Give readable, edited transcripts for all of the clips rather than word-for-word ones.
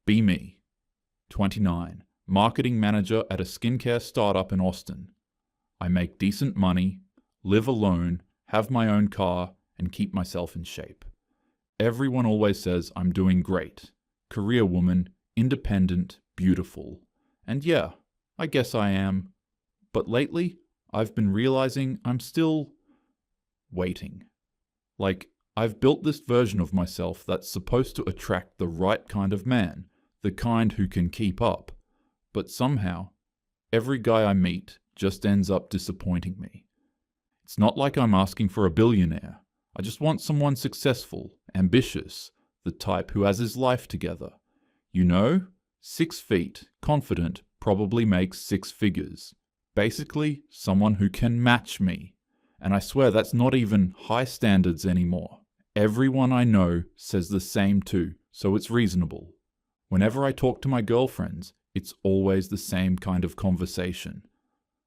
Be me. 29. Marketing manager at a skincare startup in Austin. I make decent money, live alone, have my own car, and keep myself in shape. Everyone always says I'm doing great. Career woman, independent, beautiful. And yeah, I guess I am. But lately, I've been realizing I'm still waiting. Like, I've built this version of myself that's supposed to attract the right kind of man, the kind who can keep up. But somehow, every guy I meet just ends up disappointing me. It's not like I'm asking for a billionaire. I just want someone successful, ambitious, the type who has his life together. 6 feet, confident, probably makes 6 figures. Basically, someone who can match me. And I swear that's not even high standards anymore. Everyone I know says the same too, so it's reasonable. Whenever I talk to my girlfriends, it's always the same kind of conversation.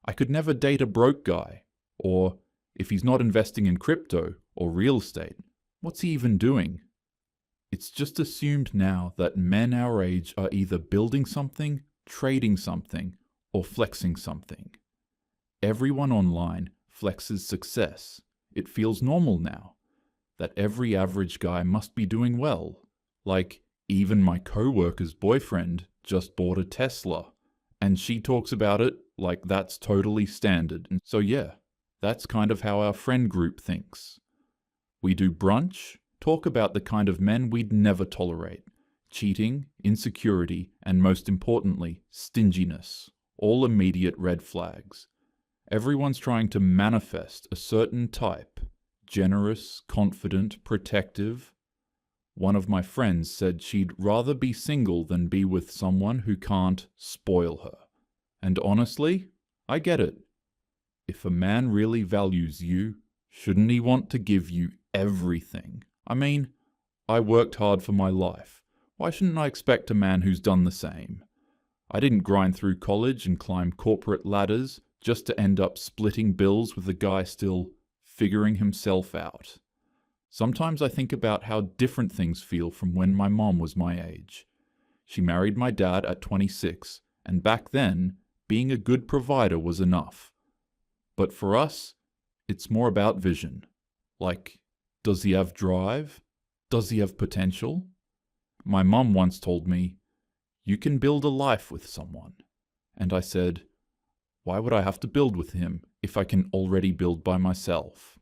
I could never date a broke guy. Or, if he's not investing in crypto or real estate, what's he even doing? It's just assumed now that men our age are either building something, trading something, or flexing something. Everyone online flexes success. It feels normal now that every average guy must be doing well. Like, even my co-worker's boyfriend just bought a Tesla, and she talks about it like that's totally standard. And so yeah, that's kind of how our friend group thinks. We do brunch, talk about the kind of men we'd never tolerate. Cheating, insecurity, and most importantly, stinginess. All immediate red flags. Everyone's trying to manifest a certain type. Generous, confident, protective. One of my friends said she'd rather be single than be with someone who can't spoil her. And honestly, I get it. If a man really values you, shouldn't he want to give you everything? I mean, I worked hard for my life. Why shouldn't I expect a man who's done the same? I didn't grind through college and climb corporate ladders just to end up splitting bills with a guy still figuring himself out. Sometimes I think about how different things feel from when my mom was my age. She married my dad at 26, and back then, being a good provider was enough. But for us, it's more about vision. Like, does he have drive? Does he have potential? My mom once told me, "You can build a life with someone." And I said, why would I have to build with him if I can already build by myself?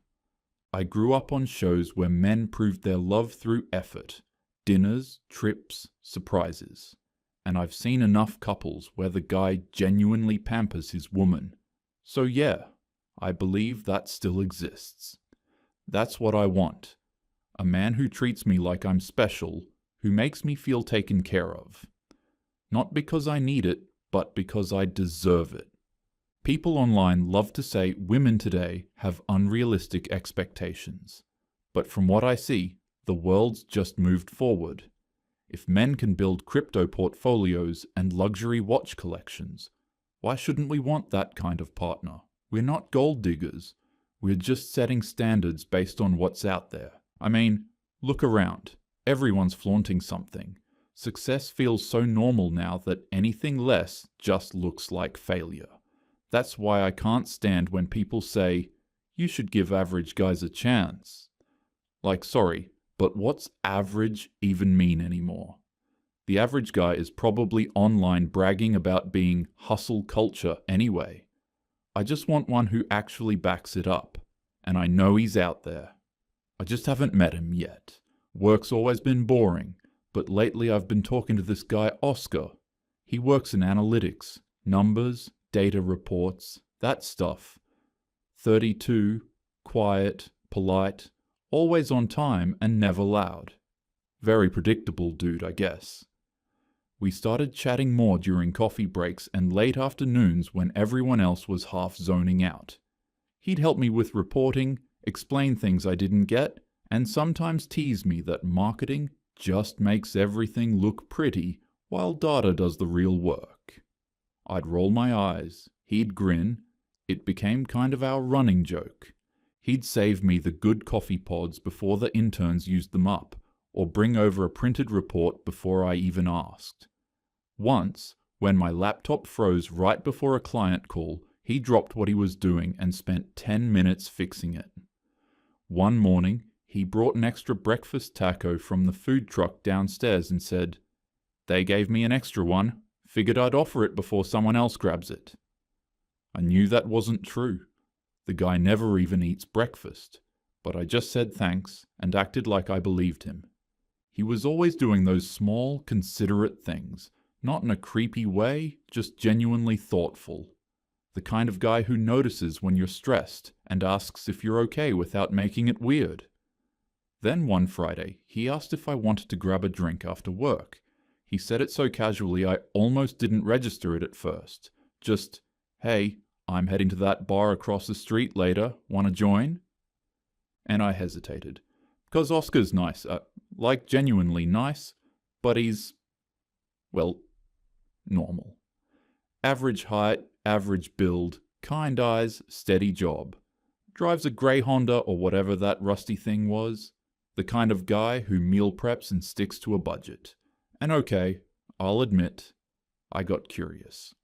I grew up on shows where men proved their love through effort, dinners, trips, surprises. And I've seen enough couples where the guy genuinely pampers his woman. So yeah, I believe that still exists. That's what I want. A man who treats me like I'm special, who makes me feel taken care of. Not because I need it, but because I deserve it. People online love to say women today have unrealistic expectations. But from what I see, the world's just moved forward. If men can build crypto portfolios and luxury watch collections, why shouldn't we want that kind of partner? We're not gold diggers. We're just setting standards based on what's out there. I mean, look around. Everyone's flaunting something. Success feels so normal now that anything less just looks like failure. That's why I can't stand when people say, you should give average guys a chance. Like, sorry, but what's average even mean anymore? The average guy is probably online bragging about being hustle culture anyway. I just want one who actually backs it up. And I know he's out there. I just haven't met him yet. Work's always been boring, but lately I've been talking to this guy Oscar. He works in analytics, numbers, data reports, that stuff. 32, quiet, polite, always on time and never loud. Very predictable dude, I guess. We started chatting more during coffee breaks and late afternoons when everyone else was half zoning out. He'd help me with reporting, explain things I didn't get, and sometimes tease me that marketing just makes everything look pretty while data does the real work. I'd roll my eyes, he'd grin. It became kind of our running joke. He'd save me the good coffee pods before the interns used them up, or bring over a printed report before I even asked. Once, when my laptop froze right before a client call, he dropped what he was doing and spent 10 minutes fixing it. One morning, he brought an extra breakfast taco from the food truck downstairs and said, "They gave me an extra one. Figured I'd offer it before someone else grabs it." I knew that wasn't true. The guy never even eats breakfast. But I just said thanks and acted like I believed him. He was always doing those small, considerate things, not in a creepy way, just genuinely thoughtful. The kind of guy who notices when you're stressed and asks if you're okay without making it weird. Then one Friday, he asked if I wanted to grab a drink after work. He said it so casually I almost didn't register it at first. Just, "Hey, I'm heading to that bar across the street later. Wanna join?" And I hesitated. Because Oscar's nice, like genuinely nice, but he's, well, normal. Average height, average build, kind eyes, steady job. Drives a grey Honda or whatever that rusty thing was. The kind of guy who meal preps and sticks to a budget. And okay, I'll admit, I got curious.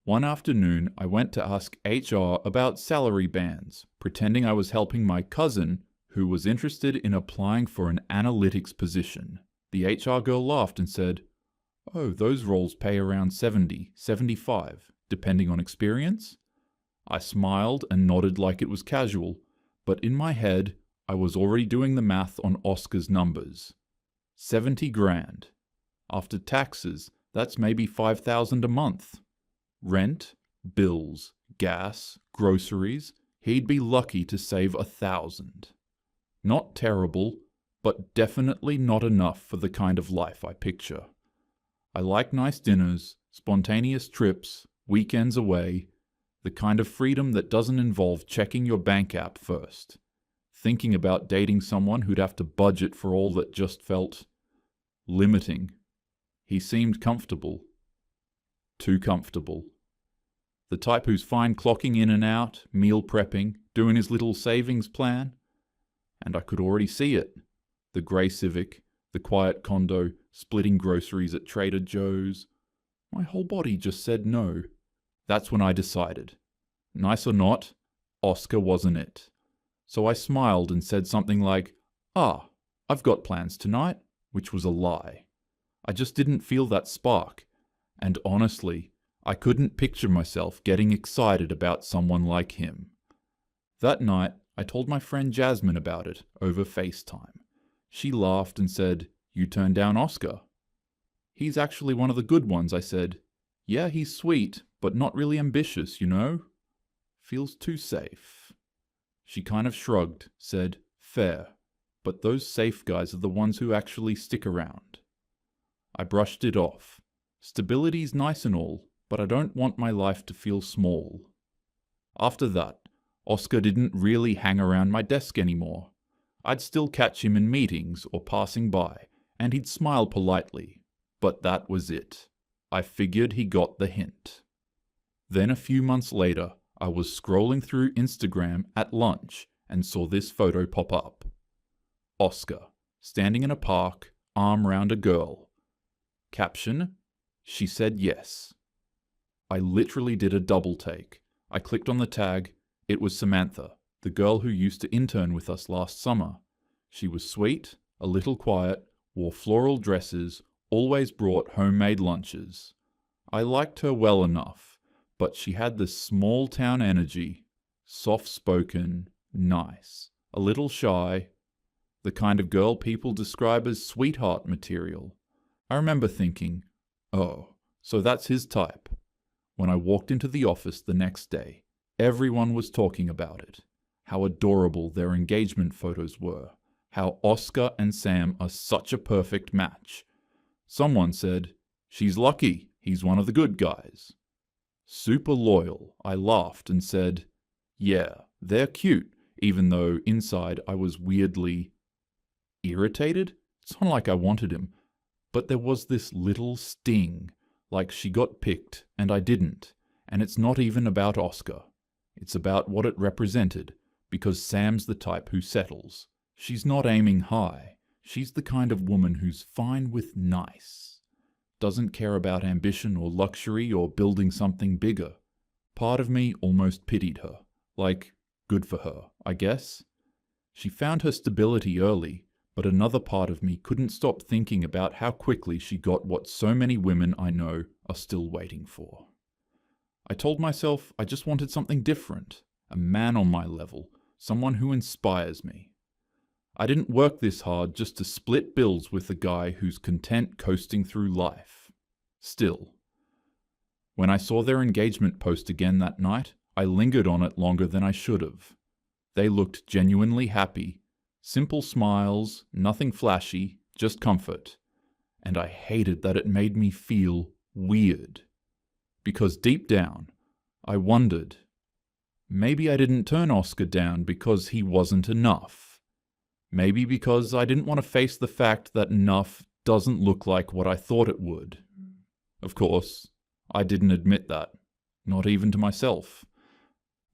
One afternoon, I went to ask HR about salary bands, pretending I was helping my cousin, who was interested in applying for an analytics position. The HR girl laughed and said, "Oh, those roles pay around 70, 75, depending on experience?" I smiled and nodded like it was casual, but in my head, I was already doing the math on Oscar's numbers. 70 grand. After taxes, that's maybe 5,000 a month. Rent, bills, gas, groceries, he'd be lucky to save 1,000. Not terrible, but definitely not enough for the kind of life I picture. I like nice dinners, spontaneous trips, weekends away, the kind of freedom that doesn't involve checking your bank app first, thinking about dating someone who'd have to budget for all that just felt limiting. He seemed comfortable. Too comfortable. The type who's fine clocking in and out, meal prepping, doing his little savings plan. And I could already see it. The grey Civic, the quiet condo, splitting groceries at Trader Joe's. My whole body just said no. That's when I decided. Nice or not, Oscar wasn't it. So I smiled and said something like, I've got plans tonight, which was a lie. I just didn't feel that spark. And honestly, I couldn't picture myself getting excited about someone like him. That night, I told my friend Jasmine about it over FaceTime. She laughed and said, "You turned down Oscar?" "He's actually one of the good ones," I said. "Yeah, he's sweet, but not really ambitious, you know? Feels too safe." She kind of shrugged, said, "Fair, but those safe guys are the ones who actually stick around." I brushed it off. Stability's nice and all, but I don't want my life to feel small. After that, Oscar didn't really hang around my desk anymore. I'd still catch him in meetings or passing by, and he'd smile politely. But that was it. I figured he got the hint. Then a few months later, I was scrolling through Instagram at lunch and saw this photo pop up. Oscar, standing in a park, arm round a girl. Caption, "She said yes." I literally did a double take. I clicked on the tag. It was Samantha, the girl who used to intern with us last summer. She was sweet, a little quiet, wore floral dresses, always brought homemade lunches. I liked her well enough, but she had this small town energy, soft-spoken, nice, a little shy, the kind of girl people describe as sweetheart material. I remember thinking, oh, so that's his type. When I walked into the office the next day, everyone was talking about it. How adorable their engagement photos were. How Oscar and Sam are such a perfect match. Someone said, "She's lucky, he's one of the good guys." Super loyal, I laughed and said, "Yeah, they're cute," even though inside I was weirdly irritated. It's not like I wanted him, but there was this little sting, like she got picked and I didn't. And it's not even about Oscar. It's about what it represented, because Sam's the type who settles. She's not aiming high. She's the kind of woman who's fine with nice. Doesn't care about ambition or luxury or building something bigger. Part of me almost pitied her. Like, good for her, I guess. She found her stability early, but another part of me couldn't stop thinking about how quickly she got what so many women I know are still waiting for. I told myself I just wanted something different, a man on my level, someone who inspires me. I didn't work this hard just to split bills with a guy who's content coasting through life. Still, when I saw their engagement post again that night, I lingered on it longer than I should have. They looked genuinely happy, simple smiles, nothing flashy, just comfort. And I hated that it made me feel weird. Because deep down, I wondered, maybe I didn't turn Oscar down because he wasn't enough. Maybe because I didn't want to face the fact that enough doesn't look like what I thought it would. Of course, I didn't admit that, not even to myself.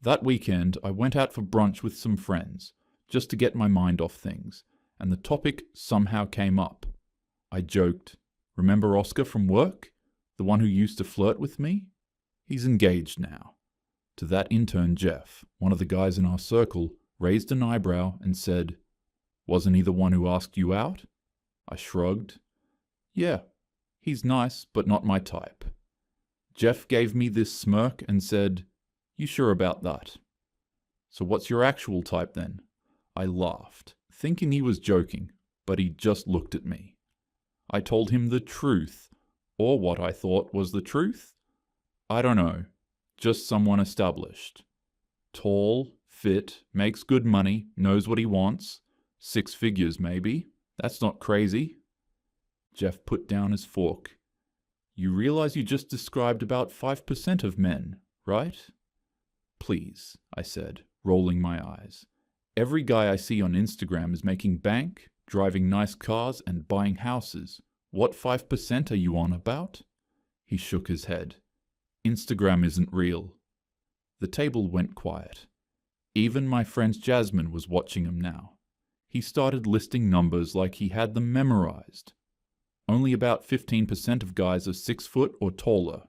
That weekend, I went out for brunch with some friends, just to get my mind off things, and the topic somehow came up. I joked, "Remember Oscar from work? The one who used to flirt with me? He's engaged now." To that intern Jeff, one of the guys in our circle, raised an eyebrow and said, "Wasn't he the one who asked you out?" I shrugged. "Yeah, he's nice, but not my type." Jeff gave me this smirk and said, "You sure about that?" "So what's your actual type then?" I laughed, thinking he was joking, but he just looked at me. I told him the truth, or what I thought was the truth. I don't know, just someone established. Tall, fit, makes good money, knows what he wants. 6 figures maybe. That's not crazy. Jeff put down his fork. "You realize you just described about 5% of men, right?" "Please," I said, rolling my eyes. "Every guy I see on Instagram is making bank, driving nice cars, and buying houses. What 5% are you on about?" He shook his head. "Instagram isn't real." The table went quiet. Even my friend Jasmine was watching him now. He started listing numbers like he had them memorized. Only about 15% of guys are 6 foot or taller.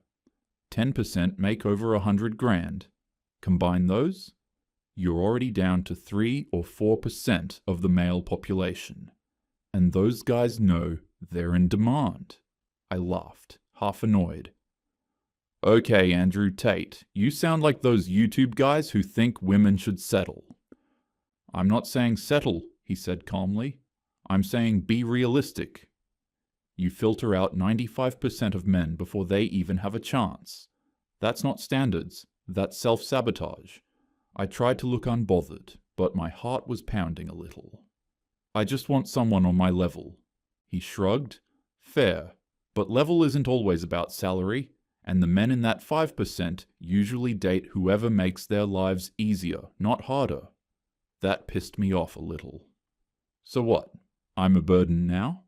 10% make over 100 grand. Combine those, you're already down to 3 or 4% of the male population. And those guys know they're in demand. I laughed, half annoyed. "Okay, Andrew Tate, you sound like those YouTube guys who think women should settle." "I'm not saying settle," he said calmly. "I'm saying be realistic. You filter out 95% of men before they even have a chance. That's not standards, that's self-sabotage." I tried to look unbothered, but my heart was pounding a little. "I just want someone on my level." He shrugged. "Fair, but level isn't always about salary, and the men in that 5% usually date whoever makes their lives easier, not harder." That pissed me off a little. "So what? I'm a burden now?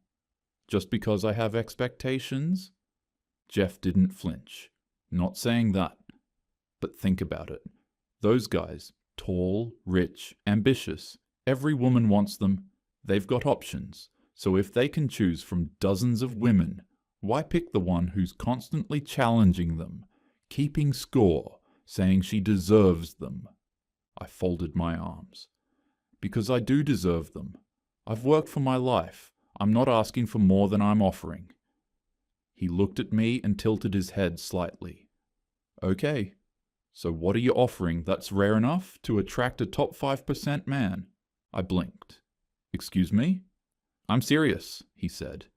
Just because I have expectations?" Jeff didn't flinch. "Not saying that. But think about it. Those guys, tall, rich, ambitious, every woman wants them. They've got options. So if they can choose from dozens of women, why pick the one who's constantly challenging them, keeping score, saying she deserves them?" I folded my arms. "Because I do deserve them. I've worked for my life. I'm not asking for more than I'm offering." He looked at me and tilted his head slightly. "Okay. So what are you offering that's rare enough to attract a top 5% man?" I blinked. "Excuse me?" "I'm serious," he said.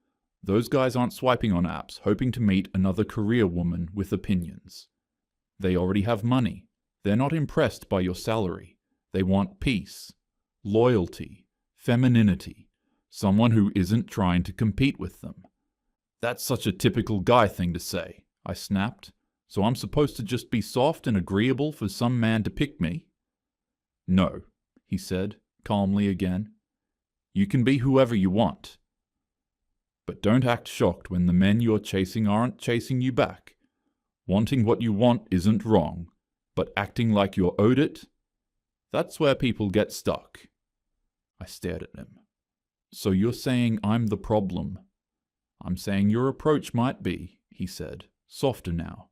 "Those guys aren't swiping on apps hoping to meet another career woman with opinions. They already have money. They're not impressed by your salary. They want peace, loyalty, femininity, someone who isn't trying to compete with them." "That's such a typical guy thing to say," I snapped. "So I'm supposed to just be soft and agreeable for some man to pick me?" "No," he said, calmly again. "You can be whoever you want. But don't act shocked when the men you're chasing aren't chasing you back. Wanting what you want isn't wrong, but acting like you're owed it, that's where people get stuck." I stared at him. So you're saying I'm the problem? I'm saying your approach might be, he said, softer now.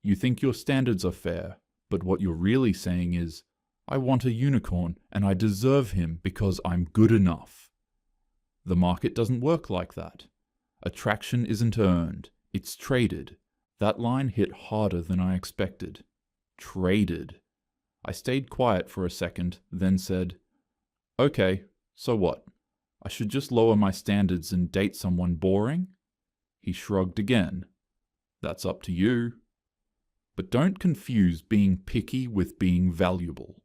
You think your standards are fair, but what you're really saying is, I want a unicorn and I deserve him because I'm good enough. The market doesn't work like that. Attraction isn't earned, it's traded. That line hit harder than I expected. Traded. I stayed quiet for a second, then said, Okay, so what? I should just lower my standards and date someone boring? He shrugged again. That's up to you. But don't confuse being picky with being valuable.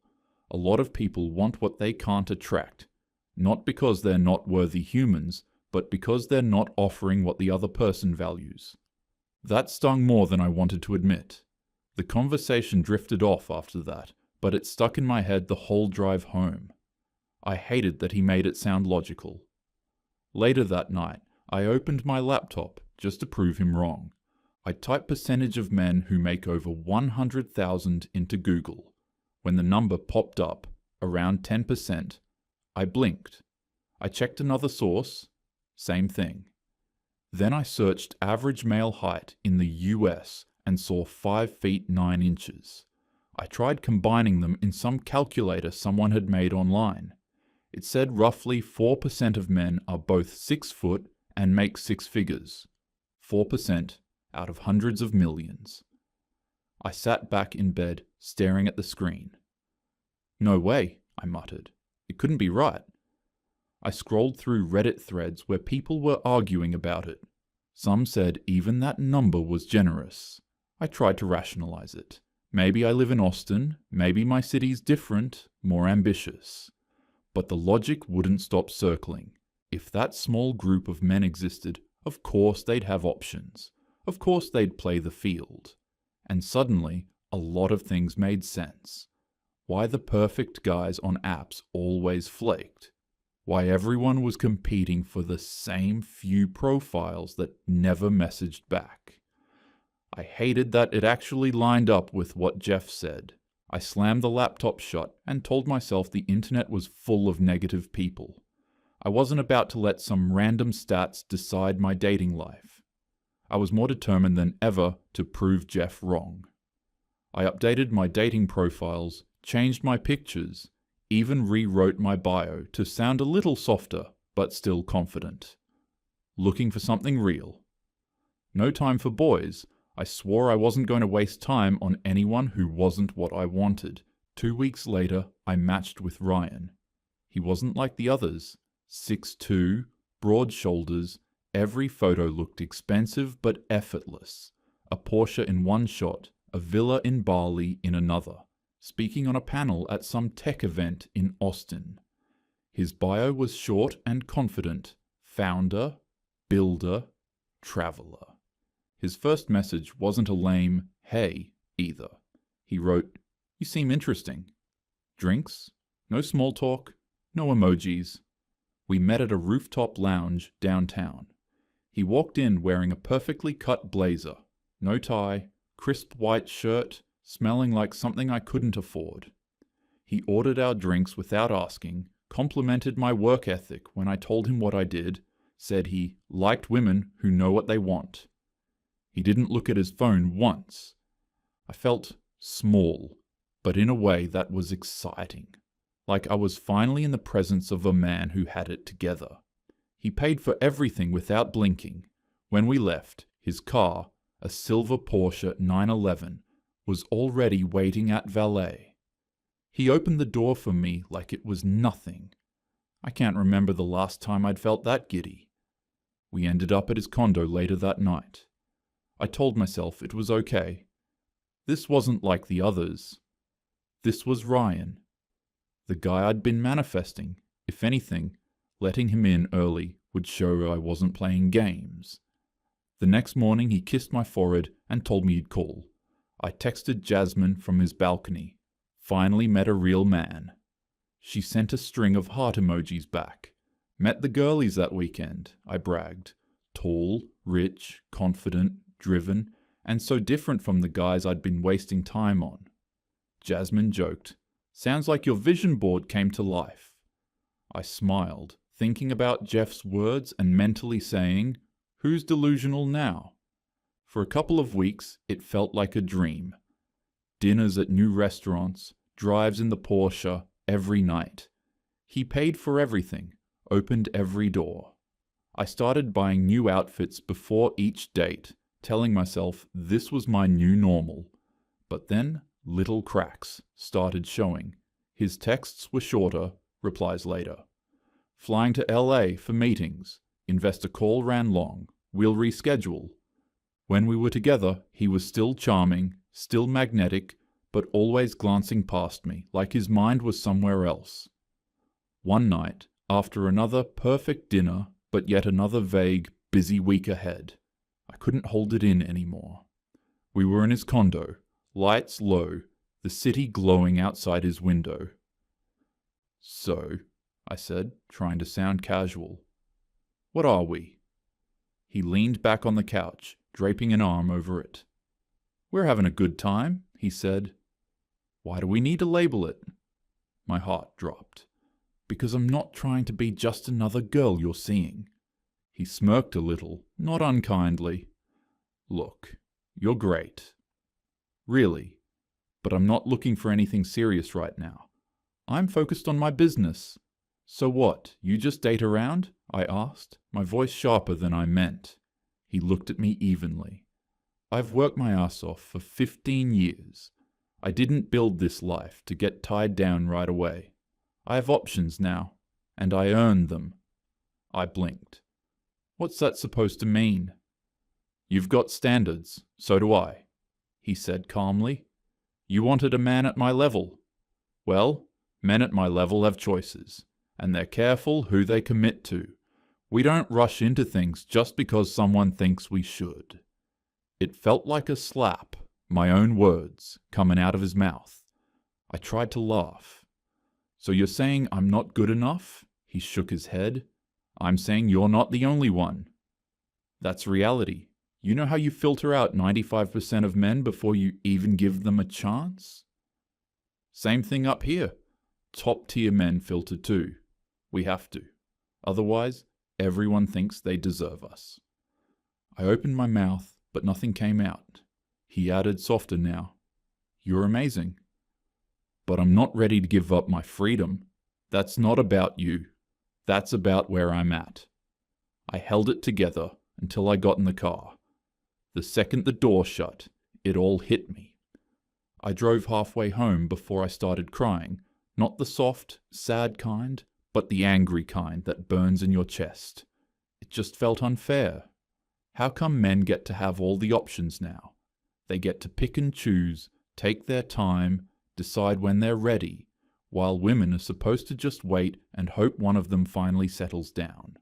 A lot of people want what they can't attract, not because they're not worthy humans, but because they're not offering what the other person values. That stung more than I wanted to admit. The conversation drifted off after that, but it stuck in my head the whole drive home. I hated that he made it sound logical. Later that night, I opened my laptop just to prove him wrong. I typed percentage of men who make over 100,000 into Google. When the number popped up, around 10%, I blinked. I checked another source, same thing. Then I searched average male height in the US and saw 5 feet 9 inches. I tried combining them in some calculator someone had made online. It said roughly 4% of men are both 6 foot and make 6 figures. 4% out of hundreds of millions. I sat back in bed, staring at the screen. No way, I muttered. It couldn't be right. I scrolled through Reddit threads where people were arguing about it. Some said even that number was generous. I tried to rationalize it. Maybe I live in Austin, maybe my city's different, more ambitious. But the logic wouldn't stop circling. If that small group of men existed, of course they'd have options. Of course they'd play the field. And suddenly, a lot of things made sense. Why the perfect guys on apps always flaked. Why everyone was competing for the same few profiles that never messaged back. I hated that it actually lined up with what Jeff said. I slammed the laptop shut and told myself the internet was full of negative people. I wasn't about to let some random stats decide my dating life. I was more determined than ever to prove Jeff wrong. I updated my dating profiles, changed my pictures, even rewrote my bio to sound a little softer, but still confident. Looking for something real. No time for boys. I swore I wasn't going to waste time on anyone who wasn't what I wanted. 2 weeks later, I matched with Ryan. He wasn't like the others. 6'2", broad shoulders, every photo looked expensive but effortless. A Porsche in one shot, a villa in Bali in another. Speaking on a panel at some tech event in Austin. His bio was short and confident. Founder, builder, traveler. His first message wasn't a lame, hey, either. He wrote, You seem interesting. Drinks? No small talk, no emojis. We met at a rooftop lounge downtown. He walked in wearing a perfectly cut blazer, no tie, crisp white shirt, smelling like something I couldn't afford. He ordered our drinks without asking, complimented my work ethic when I told him what I did, said he liked women who know what they want. He didn't look at his phone once. I felt small, but in a way that was exciting. Like I was finally in the presence of a man who had it together. He paid for everything without blinking. When we left, his car, a silver Porsche 911, was already waiting at valet. He opened the door for me like it was nothing. I can't remember the last time I'd felt that giddy. We ended up at his condo later that night. I told myself it was okay. This wasn't like the others. This was Ryan. The guy I'd been manifesting. If anything, letting him in early would show I wasn't playing games. The next morning he kissed my forehead and told me he'd call. I texted Jasmine from his balcony. Finally met a real man. She sent a string of heart emojis back. Met the girlies that weekend, I bragged. Tall, rich, confident, driven, and so different from the guys I'd been wasting time on. Jasmine joked, Sounds like your vision board came to life. I smiled, thinking about Jeff's words and mentally saying, "Who's delusional now?" For a couple of weeks, it felt like a dream. Dinners at new restaurants, drives in the Porsche every night. He paid for everything, opened every door. I started buying new outfits before each date, telling myself this was my new normal. But then little cracks started showing. His texts were shorter, replies later. Flying to LA for meetings. Investor call ran long. We'll reschedule. When we were together, he was still charming, still magnetic, but always glancing past me, like his mind was somewhere else. One night, after another perfect dinner, but yet another vague, busy week ahead, I couldn't hold it in anymore. We were in his condo, lights low, the city glowing outside his window. "So," I said, trying to sound casual, "what are we?" He leaned back on the couch, draping an arm over it. "We're having a good time," he said. "Why do we need to label it?" My heart dropped. "Because I'm not trying to be just another girl you're seeing." He smirked a little, not unkindly. "Look, you're great. Really. But I'm not looking for anything serious right now. I'm focused on my business." "So what, you just date around?" I asked, my voice sharper than I meant. He looked at me evenly. "I've worked my ass off for 15 years. I didn't build this life to get tied down right away. I have options now, and I earned them." I blinked. "What's that supposed to mean?" "You've got standards, so do I," he said calmly. "You wanted a man at my level. Well, men at my level have choices, and they're careful who they commit to. We don't rush into things just because someone thinks we should." It felt like a slap, my own words, coming out of his mouth. I tried to laugh. "So you're saying I'm not good enough?" He shook his head. "I'm saying you're not the only one. That's reality. You know how you filter out 95% of men before you even give them a chance? Same thing up here. Top-tier men filter too. We have to. Otherwise, everyone thinks they deserve us." I opened my mouth, but nothing came out. He added softer now, "You're amazing. But I'm not ready to give up my freedom. That's not about you. That's about where I'm at." I held it together until I got in the car. The second the door shut, it all hit me. I drove halfway home before I started crying, not the soft, sad kind, but the angry kind that burns in your chest. It just felt unfair. How come men get to have all the options now? They get to pick and choose, take their time, decide when they're ready, while women are supposed to just wait and hope one of them finally settles down.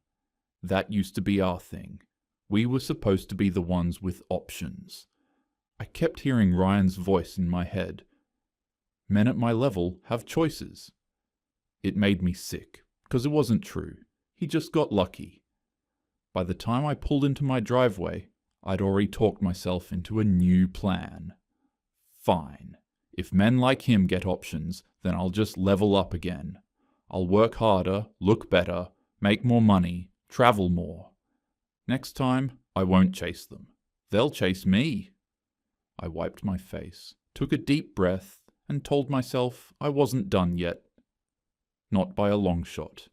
That used to be our thing. We were supposed to be the ones with options. I kept hearing Ryan's voice in my head. Men at my level have choices. It made me sick, because it wasn't true. He just got lucky. By the time I pulled into my driveway, I'd already talked myself into a new plan. Fine. If men like him get options, then I'll just level up again. I'll work harder, look better, make more money, travel more. Next time, I won't chase them. They'll chase me. I wiped my face, took a deep breath, and told myself I wasn't done yet. Not by a long shot.